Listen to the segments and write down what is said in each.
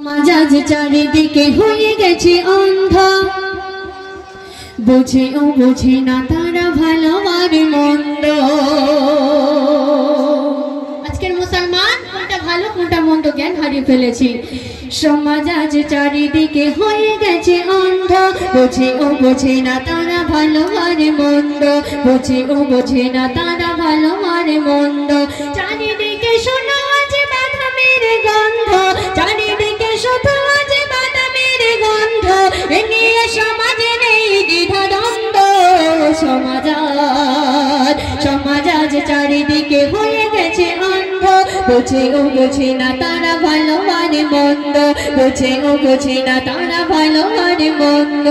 মাঝাজ চারিদিকে হয়ে গেছে অন্ধ, বুঝে ও বুঝে না তারা ভালো আর মন্দ। আজকের মুসলমান কোনটা ভালো কোনটা মন্দ জ্ঞান হারিয়ে ফেলেছি। সমাজ আজ চারিদিকে হয়ে গেছে অন্ধ, বুঝে ও বোঝে না তারা ভালো আর মন্দ, বুঝে ও বোঝে না তারা ভালো আর মন্দ। চারিদিকে শোনো আজ বাদামের গন্ধ, চারিদিকে শুধু আজ বাদামের গন্ধ, এ নিয়ে সমাজে নেই দ্বিধা দ্বন্দ্ব। সমাজ আজ চারিদিকে হয়ে গেছে অন্ধ, বুঝে ও বোঝে না তারা ভালো আর মন্দ, বুঝে ও বোঝে না তারা ভালো আর মন্দ।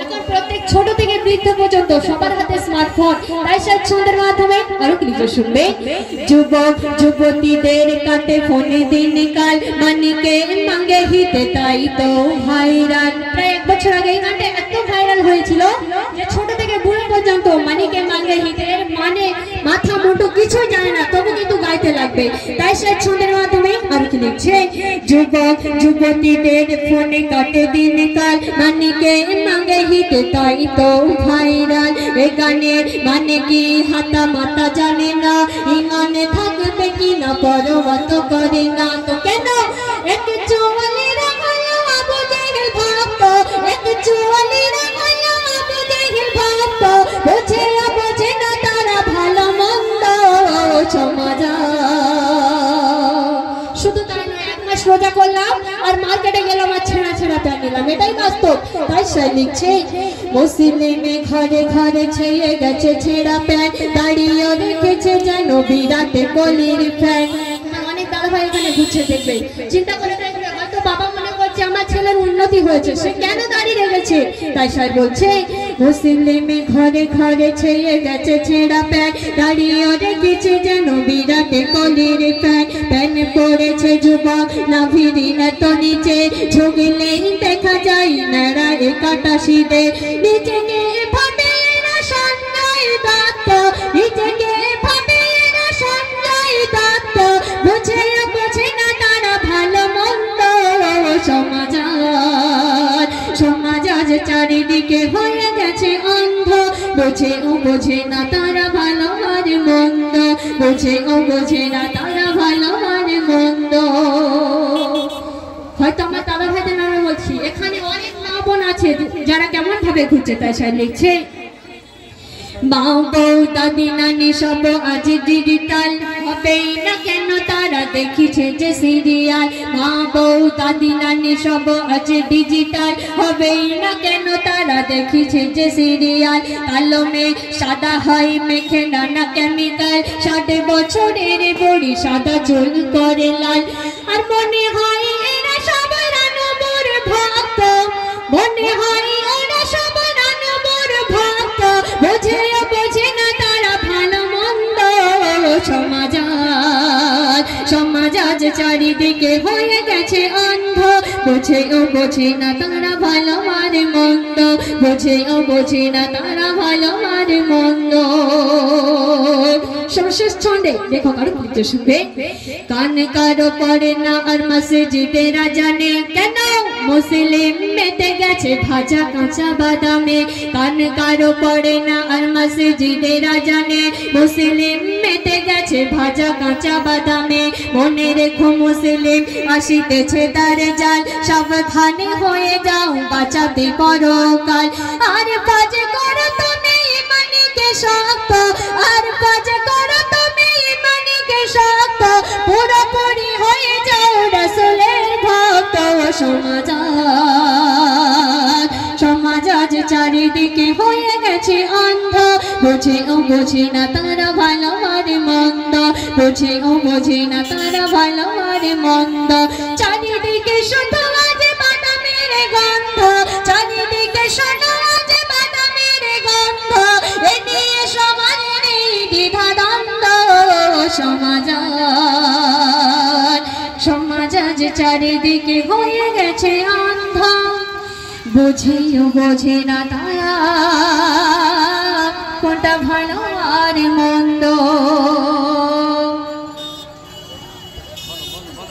এখন প্রত্যেক ছোট থেকে বৃদ্ধ পর্যন্ত সবার হাতে স্মার্টফোন, তাই ছন্দের মাধ্যমে আরো কিছু শুনবে। যুবক যুবতীদের কাটে ফোনে দিন কাল, মানিকে মাঙ্গে হিতে তাই তো ভাইরাল। প্রায় 1 বছর আগে এই গানটা এত ভাইরাল হয়েছিল যে ছোট থেকে বুড়ো পর্যন্ত মানিকে মাঙ্গে হিতে মানে মাথা মুন্ডু কিছুই জানে না, তবু কিন্তু গাইতে লাগবে। তাই ছন্দের মাধ্যমে আর কি লিখছে। যুবক যুবতীদের ফোনে কাটে দিন কাল, মানিকে মাঙ্গে হিতে তাই তো ভাইরাল। এ গানের মানে কি হাতা মাতা জানে না, ইমানে থাকবে কি না পরোয়া তো করে না। তো কেন এক চুয়ালিরা হলো আবু জেহেল ভক্ত, এক চুয়ালিরা হলো আবু জেহেল ভক্ত, বুঝে বোঝে না তারা ভালো মন্দ। সমাজ শুধু তাই নয়, 1 মাস রোজা করলাম আর মার্কেটে গেলাম আর ছেঁড়া ছেঁড়া প্যান্ট নিলাম, এটাই বাস্তব। তাই সে লিখছে। মুসলিমে ঘরে ঘরে ছেয়ে গেছে ছেঁড়া প্যান্ট, দাঁড়িয়ে রেখেছে যেন বিরাটে কলির ফ্যান। অনেক দাদা ভাই এখানে ঘুরছে, দেখবে চিন্তা করে দেখবে হয়তো বাবা মনে করছে আমার ছেলের উন্নতি হয়েছে, সে কেন দাঁড়িয়ে রেখেছে। তাই সে বলছে মুসলিমে ঘরে ঘরে ছেয়ে গেছে ছেঁড়া প্যান্ট, দাঁড়িয়ে রেখেছে যেন বিরাটে কলির ফ্যান। প্যান পড়েছে যুবক নাভিরি এত নিচে, ঝুঁকলেই দেখা যায় নাড়া কাটা শীতে। নিজেকে ভাবে না সঞ্জয় দত্ত, নিজেকে ভাবে না সঞ্জয় দত্ত, বুঝে বোঝে না তারা ভালো মন্দ। সমাজ আজ চারিদিকে হয়ে গেছে অন্ধ, বুঝে ও বোঝে না তারা ভালো আর মন্দ, বুঝে ও বোঝে না তারা ভালো আর মন্দ। হয়তো আমার দাদা ভাইদের নামে বলছি, এখানে অনেক মা বোন আছে যারা কেমন ভাবে ঘুরছে। তাই সে লিখছে। মা বউ দাদি নানি সব আজ ডিজিটাল, হবেই না কেন তারা দেখিছে যে সিরিয়াল। মা বউ দাদি নানি সব আজ ডিজিটাল, হবেই না কেন তারা দেখিছে যে সিরিয়াল। কালো মেয়ে সাদা হয় মেখে নানা কেমিক্যাল, 60 বছরের বুড়ি সাদা চুল করে লাল। আর মনে হয় এরা সব রানবর ভক্ত, মনে হয় ওরা সব রানবর ভক্ত, বুঝে বোঝে না তারা ভালো মন্দ। সমাজ আজ চারিদিকে হয়ে গেছে অন্ধ, বুঝে ও বোঝে না তারা ভালো আর মন্দ, বুঝে ও বোঝে না তারা ভালো আর মন্দ। সর্বশেষ ছন্দে লেখক আরো কিছু শুনবে। কান কারো পড়ে না আর মসজিদেরা জানে, কেন মুসলিম মেতে গেছে ভাজা কাঁচা বাদামে। কান কারো পড়ে না আর মসজিদেরা জানে, মুসলিম মেতে গেছে ভাজা কাঁচা বাদামে। মনে রেখো মুসলিম আসিতেছে তার জাল, সাবধানে হয়ে যাও বাঁচাতে পরকাল। আর কাজ করো তুমি ইমানিকে শক্ত, আর কাজ করো তুমি ইমানিকে শক্ত, পুরোপুরি হয়ে যাও রাসূলের ভক্ত। সমাজ আজ চারিদিকে হয়ে গেছে অন্ধ, বুঝে ও বোঝে না তারা ভালো আর মন্দ, বুঝে ও বোঝে না তারা ভালো আর মন্দ। চারিদিকে শুধু আজ বাদামের গন্ধ, চারিদিকে শুধু আজ বাদামের গন্ধ, এ নিয়ে সমাজে নেই দ্বিধা দ্বন্দ্ব। সমাজ আজ চারিদিকে হয়ে গেছে অন্ধ, বুঝে ও বোঝে না তারা কোনটা ভালো আর মন্দ।